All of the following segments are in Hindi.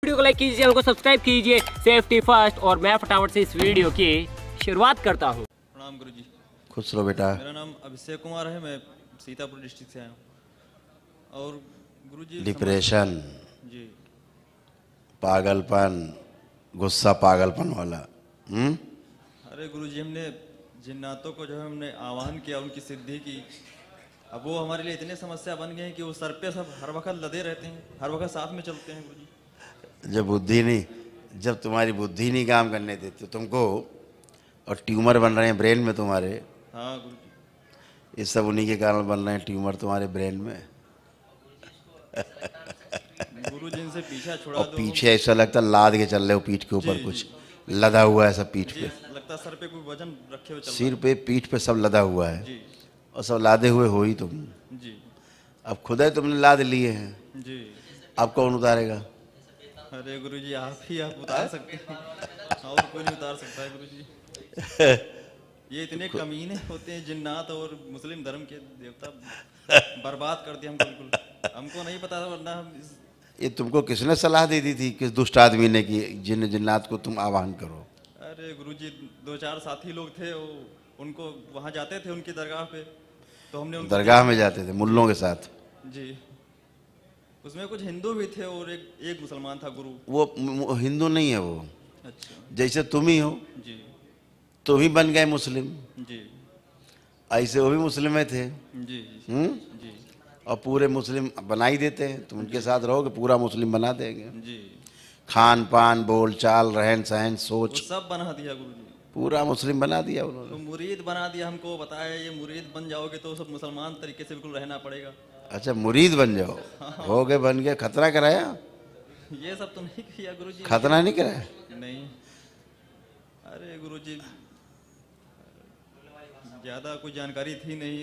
वीडियो को लाइक कीजिए, चैनल को सब्सक्राइब कीजिए। Safety first. और मैं फटाफट से इस वीडियो की शुरुआत करता हूँ। प्रणाम गुरुजी। खुश रहो बेटा। मेरा नाम अभिषेक कुमार है, मैं सीतापुर डिस्ट्रिक्ट से आया हूँ। और गुरुजी डिप्रेशन, जी, पागलपन, गुस्सा पागलपन वाला। अरे गुरुजी, हमने जिन्नातों को जो है हमने आह्वान किया, उनकी सिद्धि की। अब वो हमारे लिए इतने समस्या बन गए हैं कि वो सर पे सब हर वक्त लदे रहते हैं, हर वक्त साथ में चलते हैं गुरुजी। जब तुम्हारी बुद्धि नहीं काम करने देती तुमको, और ट्यूमर बन रहे हैं ब्रेन में तुम्हारे। हाँ गुरुजी, ये सब उन्हीं के कारण बन रहे हैं ट्यूमर तुम्हारे ब्रेन में। गुरुजी इनसे पीछा छुड़ा और दो। पीछे ऐसा लगता लाद के चल रहे हो पीठ के ऊपर, जी, कुछ जी। लदा हुआ है सब पीठ जी, पे। लगता है सर पे कोई वजन रखे हुए चल सिर पे पीठ पे सब लदा हुआ है। जी और सब लादे हुए हो ही तुम। जी अब खुद ही तुमने लाद लिए हैं, जी। अब कौन उतारेगा? अरे गुरुजी, आप उतार सकते हैं, और कोई नहीं उतार सकता है गुरुजी। ये इतने कमीने होते हैं जिन्नात और मुस्लिम धर्म के देवता, बर्बाद कर दिया हमको बिल्कुल। हमको नहीं पता था, वरना हम ये तुमको किसने सलाह दे दी थी, किस दुष्ट आदमी ने, कि जिन्नात को तुम आह्वान करो? अरे गुरुजी, 2-4 साथी लोग थे, वो उनको वहाँ जाते थे उनकी दरगाह पे, तो हमने उनको दरगाह में जाते थे मुल्लों के साथ? जी, उसमें कुछ हिंदू भी थे और एक मुसलमान था गुरु। वो हिंदू नहीं है वो। अच्छा। जैसे तुम ही हो, जी तुम ही बन गए मुस्लिम, जी ऐसे वो भी मुस्लिम में थे। जी हम्म? जी और पूरे मुस्लिम बना ही देते हैं। तुम उनके साथ रहोगे पूरा मुस्लिम बना देंगे। जी। खान पान, बोल चाल, रहन सहन, वो सोच, सब बना दिया गुरुजी, पूरा मुस्लिम बना दिया उन्होंने। तो मुरीद बना दिया हमको। बताया ये मुरीद बन जाओगे तो सब मुसलमान तरीके से बिल्कुल रहना पड़ेगा। अच्छा, मुरीद बन जाओ। हो गए, बन गए। खतरा कराया? ये सब तो नहीं किया गुरुजी। खतरा नहीं कराया? नहीं। अरे गुरुजी, ज़्यादा कोई जानकारी थी नहीं,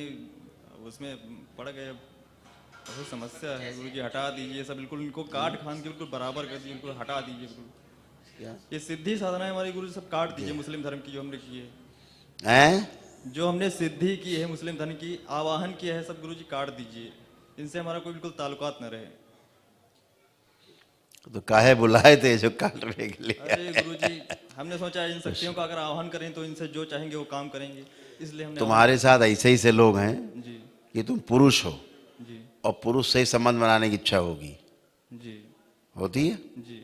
उसमें पड़ गए। बहुत समस्या है गुरुजी, हटा दीजिए सब बिल्कुल। इनको काट खान के बिल्कुल बराबर कर दीजिए, बिल्कुल हटा दीजिए बिल्कुल। क्या? ये सिद्धि साधना है हमारी गुरुजी, सब काट दीजिए मुस्लिम धर्म की जो हमने की है। हैं? जो हमने सिद्धि की है मुस्लिम धर्म की, आवाहन किया है, सब गुरुजी काट दीजिए। इनसे हमारा कोई बिल्कुल ताल्लुकात न रहे। तो काहे बुलाए थे जो काटने के लिए? अरे गुरुजी, हमने सोचा इन शक्तियों का अगर आह्वान करें तो इनसे जो चाहेंगे वो काम करेंगे, इसलिए हमने तुम्हारे साथ ऐसे ही से लोग हैं जी कि तुम पुरुष हो जी और पुरुष से ही संबंध बनाने की इच्छा होगी, जी होती है, जी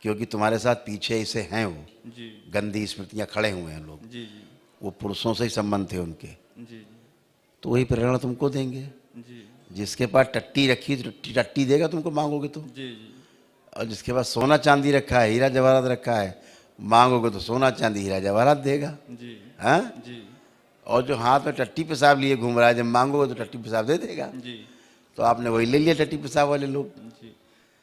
क्योंकि तुम्हारे साथ पीछे ऐसे हैं वो जी गंदी स्मृतियां खड़े हुए हैं लोग। जी जी वो पुरुषों से ही संबंध थे उनके, जी तो वही प्रेरणा तुमको देंगे। जी जिसके पास टट्टी रखी तो टट्टी देगा तुमको, मांगोगे तो। जी जी और जिसके पास सोना चांदी रखा है, हीरा जवाहरात रखा है, मांगोगे तो सोना चांदी हीरा जवाहरात देगा। जी हाँ? जी और जो हाथ में टट्टी पेशाब लिए घूम रहा है, जब मांगोगे तो टट्टी पेशाब दे देगा। जी तो आपने वही ले लिया, टट्टी पेशाब वाले लोग। जी।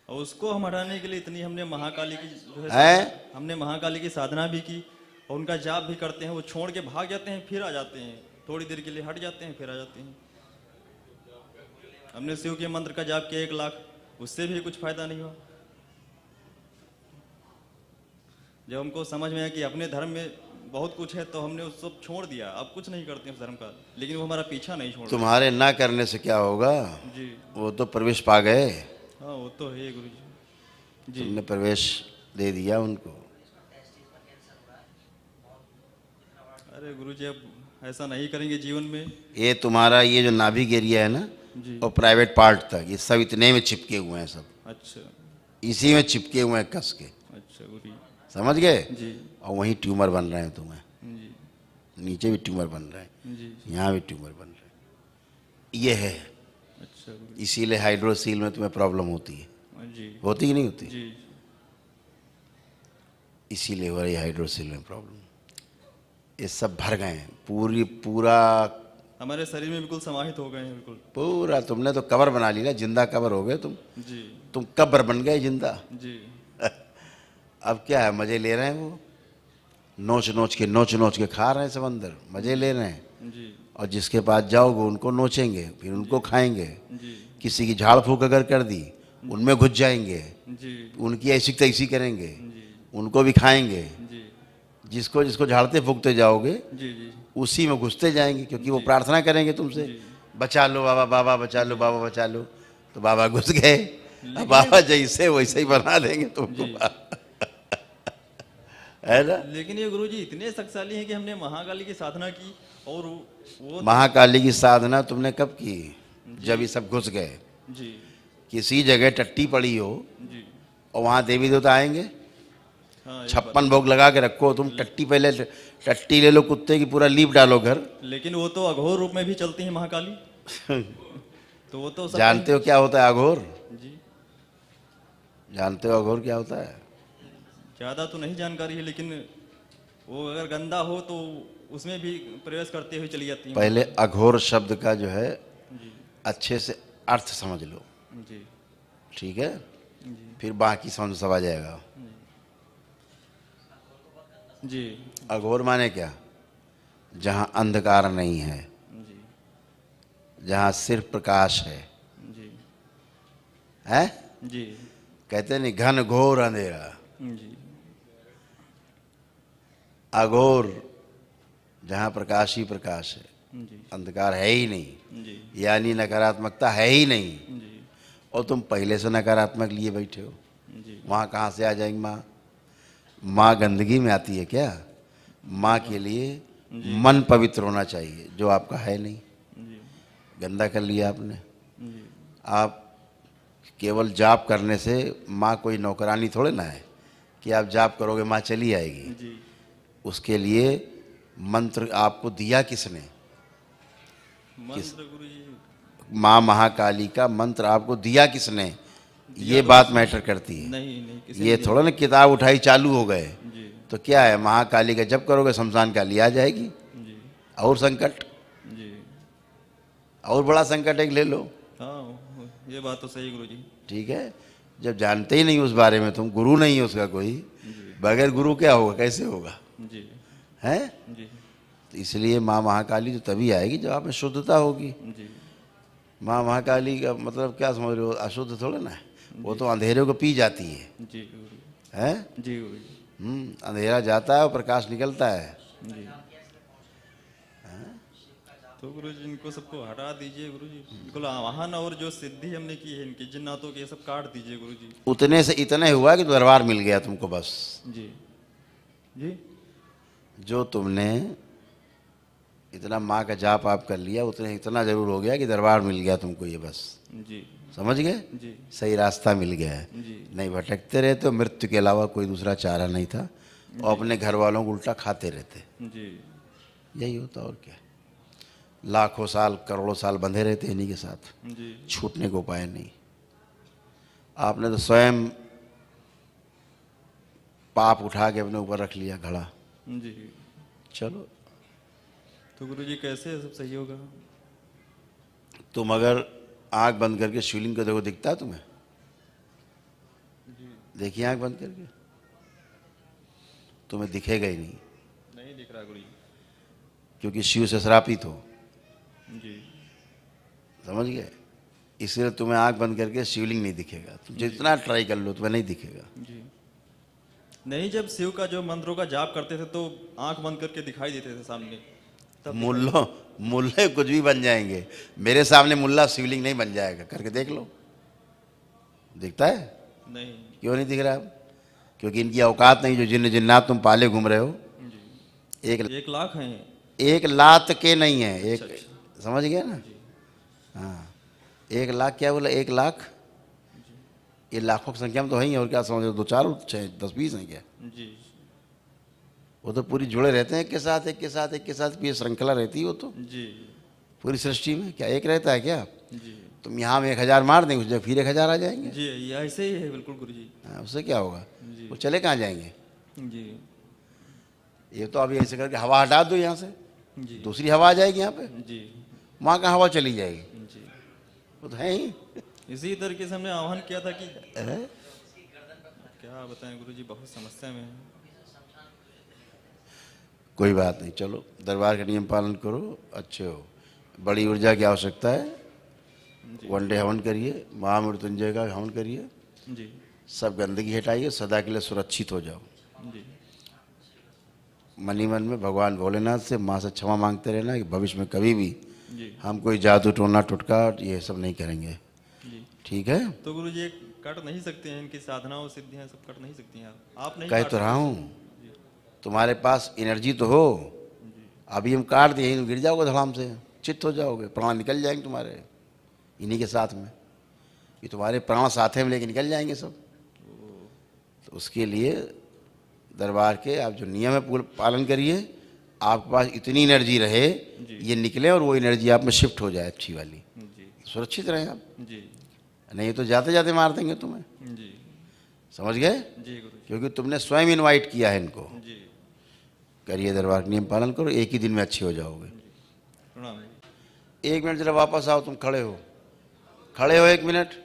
और उसको हम हटाने के लिए इतनी हमने महाकाली की जो है? हमने महाकाली की साधना भी की, और उनका जाप भी करते हैं। वो छोड़ के भाग जाते हैं, फिर आ जाते हैं, थोड़ी देर के लिए हट जाते हैं, फिर आ जाते हैं। हमने शिव के मंत्र का जाप किया 1 लाख, उससे भी कुछ फायदा नहीं हुआ। जब हमको समझ में आया कि अपने धर्म में बहुत कुछ है, तो हमने उस सब छोड़ दिया। अब कुछ नहीं करते उस धर्म का, लेकिन वो हमारा पीछा नहीं छोड़ रहा। तुम्हारे ना करने से क्या होगा? जी वो तो प्रवेश पा गए। हाँ, वो तो है गुरु जी। जी तुमने प्रवेश दे दिया उनको। अरे गुरु जी, अब ऐसा नहीं करेंगे जीवन में। ये तुम्हारा ये जो नाभिक एरिया है ना, जी और प्राइवेट पार्ट तक, ये सब इतने में चिपके हुए हैं, सब अच्छा इसी में चिपके हुए हैं कस के। अच्छा गुरु जी। समझ गए? जी और वहीं ट्यूमर बन रहे हैं तुम्हें। जी नीचे भी ट्यूमर बन रहे हैं, जी यहाँ भी ट्यूमर बन रहे हैं। ये है, अच्छा गुरु इसीलिए हाइड्रोसील में तुम्हें प्रॉब्लम होती है। जी होती कि नहीं होती? जी इसीलिए हो रही हाइड्रोसील में प्रॉब्लम। ये सब भर गए हैं, पूरा हमारे शरीर में बिल्कुल समाहित हो गए हैं बिल्कुल। पूरा। तुमने तो कबर बना ली ना, जिंदा कबर हो गए तुम। जी तुम कब्र बन गए जिंदा। जी अब क्या है, मजे ले रहे हैं वो, नोच नोच के खा रहे हैं सब, अंदर मजे ले रहे हैं। जी और जिसके पास जाओगे उनको नोचेंगे, फिर उनको खाएंगे। जी किसी की झाड़ फूक अगर कर दी, उनमें घुस जाएंगे, जी उनकी ऐसी तैसी करेंगे, जी उनको भी खाएंगे। जी जिसको जिसको झाड़ते फूकते जाओगे जी जी उसी में घुसते जाएंगे, क्योंकि वो प्रार्थना करेंगे तुमसे, बचा लो बाबा, बाबा बचा लो, बाबा बचा लो। तो बाबा घुस गए, अब बाबा जैसे वैसे ही बना देंगे तुमको, है ना। लेकिन ये गुरुजी इतने शक्तिशाली हैं कि हमने महाकाली की साधना की और वो महाकाली की साधना तुमने कब की? जब ये सब घुस गए। जी किसी जगह टट्टी पड़ी हो जी और वहाँ देवी देवता आएंगे। हाँ, 56 भोग लगा के रखो तुम, टट्टी पहले टट्टी ले लो कुत्ते की, पूरा लीप डालो घर। लेकिन वो तो अघोर रूप में भी चलती है महाकाली। तो वो तो सब जानते हो क्या होता है अघोर? जी जानते हो अघोर क्या होता है? ज्यादा तो नहीं जानकारी है, लेकिन वो अगर गंदा हो तो उसमें भी प्रवेश करते हुए चली जाती है। पहले अघोर शब्द का जो है जी अच्छे से अर्थ समझ लो, जी ठीक है? जी फिर बाकी समझ सब आ जाएगा। जी अघोर माने क्या? जहाँ अंधकार नहीं है, जी जहाँ सिर्फ प्रकाश है। जी है? जी कहते नहीं घन घोर अंधेरा। जी अघोर जहाँ प्रकाश ही प्रकाश है, जी अंधकार है ही नहीं, जी यानी नकारात्मकता है ही नहीं। जी और तुम पहले से नकारात्मक लिए बैठे हो, जी वहाँ कहाँ से आ जाएंगी माँ? माँ गंदगी में आती है क्या? माँ के लिए मन पवित्र होना चाहिए, जो आपका है नहीं। जी गंदा कर लिया आपने। जी आप केवल जाप करने से माँ कोई नौकरानी थोड़े ना है कि आप जाप करोगे माँ चली आएगी। जी उसके लिए मंत्र आपको दिया किसने? मंत्र गुरु जी माँ महाकाली का मंत्र आपको दिया किसने? ये बात मैटर करती है। नहीं किसी ये ने थोड़ा ना किताब उठाई चालू हो गए जी तो क्या है, महाकाली का जब करोगे शमशान काली आ जाएगी। जी और संकट, जी और बड़ा संकट एक ले लो, हाँ ये बात तो सही गुरु जी। ठीक है? जब जानते ही नहीं उस बारे में, तुम गुरु नहीं है उसका कोई, बगैर गुरु क्या होगा, कैसे होगा? जी है? जी तो इसलिए माँ महाकाली तो तभी आएगी जब आप में शुद्धता होगी। जी माँ महाकाली का मतलब क्या समझ रहे हो? अशुद्ध थोड़े ना है, वो तो अंधेरे को पी जाती है। जी गुरु है? जी गुरु जी अंधेरा जाता है और प्रकाश निकलता है। जी। तो गुरु जी इनको सबको हटा दीजिए गुरु जी, बिल्कुल वाहन और जो सिद्धि हमने की है इनकी जिन्नातों की, ये सब काट दीजिए गुरु जी। उतने से इतने हुआ कि दरबार मिल गया तुमको बस। जी जी जो तुमने इतना माँ का जाप आप कर लिया, उतने इतना जरूर हो गया कि दरबार मिल गया तुमको, ये बस जी समझ गए? जी सही रास्ता मिल गया है। जी नहीं भटकते रहते हो, मृत्यु के अलावा कोई दूसरा चारा नहीं था, और अपने घर वालों को उल्टा खाते रहते। जी यही होता और क्या। लाखों साल करोड़ों साल बंधे रहते इन्हीं के साथ, जी छूटने को उपाय नहीं। आपने तो स्वयं पाप उठा के अपने ऊपर रख लिया घड़ा। जी। चलो, तो गुरु जी कैसे सब सही होगा? तुम अगर आंख बंद करके शिवलिंग को देखो, दिखता है तुम्हें? देखिए आंख बंद करके, तुम्हें दिखेगा ही नहीं, नहीं दिख रहा गुरु जी। क्योंकि शिव से श्रापित हो। जी समझ गए? इसलिए तुम्हें आंख बंद करके शिवलिंग नहीं दिखेगा। तुम जितना ट्राई कर लो तुम्हें नहीं दिखेगा। जी। नहीं, जब शिव का जो मंत्रों का जाप करते थे तो आंख बंद करके दिखाई देते थे सामने, तब मुल्ले कुछ भी बन जाएंगे, मेरे सामने मुल्ला शिवलिंग नहीं बन जाएगा। करके देख लो, दिखता है? नहीं। क्यों नहीं दिख रहा? क्योंकि इनकी औकात नहीं। जो जिन्न जिन्नात तुम पाले घूम रहे हो, जी। 1 लाख हैं। 1 लाख के नहीं है, एक अच्छा। समझ गया ना? हाँ, 1 लाख क्या बोला? 1 लाख, ये लाखों की संख्या में तो है ही। और क्या समझ रहे हो? 2 4 6 10 20 हैं क्या? जी वो तो पूरी जुड़े रहते हैं, एक के साथ एक के साथ एक के साथ, ये श्रृंखला रहती है वो तो जी पूरी सृष्टि में। क्या एक रहता है क्या? जी तुम यहाँ में 1000 मार देंगे, उस जगह फिर 1000 आ जाएंगे। जी, ये ऐसे ही है बिल्कुल गुरु जी। हाँ, उससे क्या होगा? जी। वो चले कहाँ जाएंगे? जी ये तो अभी ऐसे करके हवा हटा दो यहाँ से, जी दूसरी हवा आ जाएगी यहाँ पे, जी वहाँ का हवा चली जाएगी। जी। वो तो है ही। इसी तरीके से हमने आह्वान किया था कि है? क्या बताएं गुरु जी, बहुत समस्या में है। कोई बात नहीं, चलो दरबार का नियम पालन करो, अच्छे हो। बड़ी ऊर्जा की आवश्यकता है, वनडे हवन करिए, महामृत्युंजय का हवन करिए, जी सब गंदगी हटाइए, सदा के लिए सुरक्षित हो जाओ। जी मनी मन में भगवान भोलेनाथ से, माँ से क्षमा मांगते रहना कि भविष्य में कभी भी जी हम कोई जादू टोना टुटका ये सब नहीं करेंगे। जी। ठीक है? तो गुरु जी एक कट नहीं सकते हैं, इनकी साधनाओं सिद्धियां सब कट नहीं सकती हैं। आप नहीं कह काट तो रहा सकते। हूँ, तुम्हारे पास एनर्जी तो हो, अभी हम काट दिए, गिर जाओगे धड़ाम से, चित्त हो जाओगे, प्राण निकल जाएंगे तुम्हारे इन्हीं के साथ में। ये तुम्हारे प्राण साथे में लेके निकल जाएंगे सब। तो उसके लिए दरबार के आप जो नियम है पूरा पालन करिए, आपके पास इतनी एनर्जी रहे ये निकले और वो एनर्जी आप में शिफ्ट हो जाए अच्छी वाली, जी सुरक्षित रहें आप। जी नहीं तो जाते जाते मार देंगे तुम्हें, जी समझ गए? जी गुरु जी। क्योंकि तुमने स्वयं इनवाइट किया है इनको। जी करिए दरबार का नियम पालन करो, एक ही दिन में अच्छे हो जाओगे। प्रणाम जी। 1 मिनट जरा वापस आओ, तुम खड़े हो, खड़े हो 1 मिनट।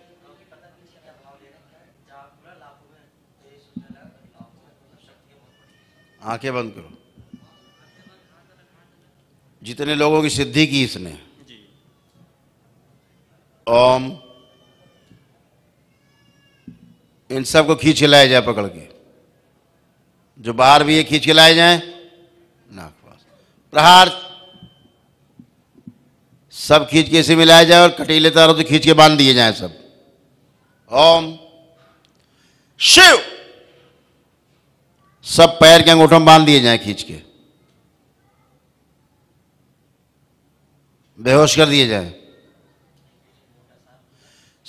आंखें बंद करो। जितने लोगों की सिद्धि की इसने, जी ओम, इन सबको खींच के लाया जाए पकड़ के, जो बाहर भी है खींच के लाए जाए नाक पास, प्रहार सब खींच के इसे मिलाया जाए और कटीले तारों से खींच के बांध दिए जाए सब। ओम शिव, सब पैर के अंगूठों में बांध दिए जाए खींच के, बेहोश कर दिए जाए।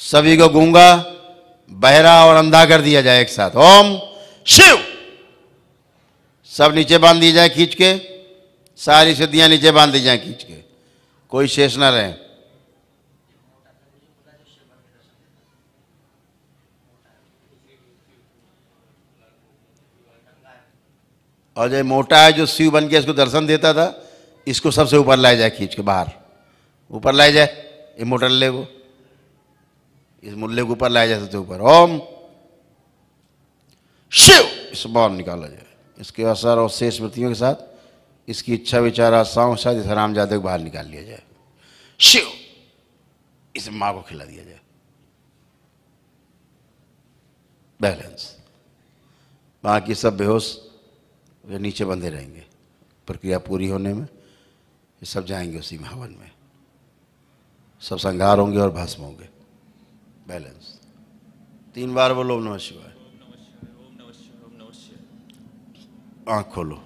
सभी को गूंगा, बहरा और अंधा कर दिया जाए एक साथ। ओम शिव, सब नीचे बांध दिए जाए खींच के, सारी सिद्धियां नीचे बांध दी जाए खींच के, कोई शेष ना रहे। और जो मोटा है जो शिव बन के इसको दर्शन देता था, इसको सबसे ऊपर लाया जाए खींच के, बाहर ऊपर लाया जाए, ये मोटा ले को, इस मुल्ले को ऊपर लाया जाए सबसे ऊपर। ओम शिव, इस बाहर निकाला जाए, इसके असर और शेष स्मृतियों के साथ इसकी इच्छा विचार आशाओं के साथ इस हरामजादे को बाहर निकाल लिया जाए। शिव, इस माँ को खिला दिया जाए। बैलेंस, बाकी सब बेहोश वे नीचे बंधे रहेंगे, प्रक्रिया पूरी होने में ये सब जाएंगे उसी में, हवन में सब संगार होंगे और भस्म होंगे। बैलेंस 3 बार बोलो ओम नमः शिवाय। आँख खोलो,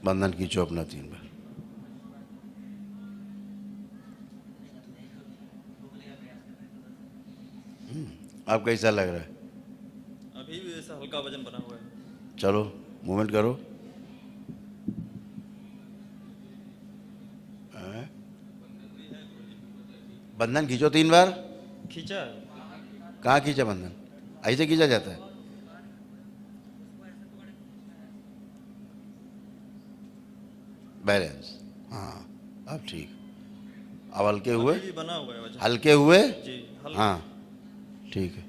बंधन खींचो अपना 3 बार। आप कैसा लग रहा है? अभी भी ऐसा हल्का वजन बना हुआ है। चलो मूवमेंट करो। बंधन खींचो 3 बार। खींचा है। कहाँ खींचा बंधन? ऐसे खींचा जाता है? बैलेंस, हाँ अब ठीक। अब हल्के हुए, अभी भी बना हुआ है वजन। हल्के हुए, जी हल्का। हाँ ठीक है।